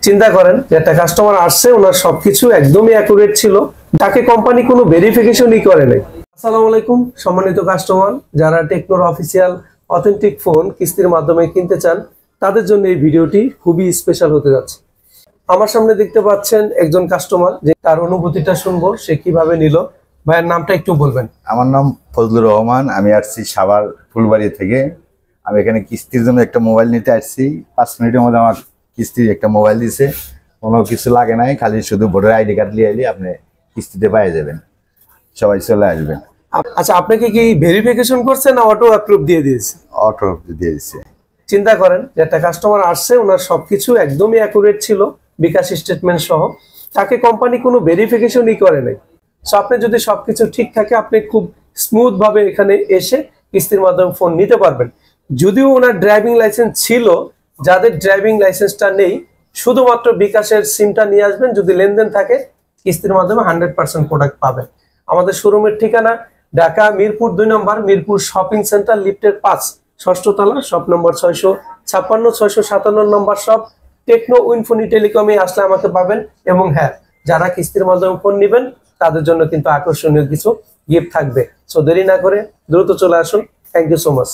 চিন্তা করেন যে একটা কাস্টমার আসছে, ওনার সবকিছু একদমই অ্যাকুরেট ছিল, তাকে কোম্পানি কোনো ভেরিফিকেশনই করে নাই। আসসালামু আলাইকুম সম্মানিত কাস্টমার, যারা টেকনোর অফিসিয়াল অথেন্টিক ফোন কিস্তির মাধ্যমে কিনতে চান, তাদের জন্য এই ভিডিওটি খুবই স্পেশাল হতে যাচ্ছে। আমার সামনে দেখতে পাচ্ছেন একজন কাস্টমার, যে তার অনুভূতিটা শুনবো, সে কিভাবে নিল। ভাইয়ের নামটা একটু বলবেন। আমার নাম ফজলুর রহমান, আমি আসছি সাভার ফুলবাড়ি থেকে। আমি এখানে কিস্তির জন্য একটা মোবাইল নিতে আসছি। 5 মিনিটের মধ্যে আমার কিস্তির একটা মোবাইল দিছে, কোনো কিছু লাগে নাই, খালি শুধু ভোটার আইডি কার্ড নিয়ে এলে আপনি কিস্তিতে পেয়ে যাবেন, সবাই চলে আসবেন। আচ্ছা, আপনাকে কি ভেরিফিকেশন করছে না অটো অ্যাপ্রুভ দিয়ে দিয়েছে? অটো দিয়ে দিচ্ছে। চিন্তা করেন যে একটা কাস্টমার আসছে, ওনার সবকিছু একদমই অ্যাকুরেট ছিল, বিকাশ স্টেটমেন্ট সহ, তাকে কোম্পানি কোনো ভেরিফিকেশনই করে নাই। সো আপনি যদি সবকিছু ঠিক থাকে, আপনি খুব স্মুথ ভাবে এখানে এসে কিস্তির মাধ্যমে ফোন নিতে পারবেন। যদিও ওনার ড্রাইভিং লাইসেন্স ছিল, যাদের ড্রাইভিং লাইসেন্সটা নেই, শুধুমাত্র বিকাশের সিমটা নিয়ে আসবেন। যদি লেনদেন থাকে, কিস্তির মাধ্যমে 100% প্রোডাক্ট পাবেন। আমাদের শোরুমের ঠিকানা ঢাকা মিরপুর 2 নম্বর, মিরপুর শপিং সেন্টার, লিফটের 5, 6ষ্ঠ তলা, শপ নম্বর 656, 657 নম্বর শপ। টেকনো উইনফোনি টেলিকমে আসলে আমাকে পাবেন। এবং হ্যাঁ, যারা কিস্তির মাধ্যমে ফোন নেবেন, তাদের জন্য কিন্তু আকর্ষণীয় কিছু গিফট থাকবে। সো দেরি না করে দ্রুত চলে আসুন। Thank you so much.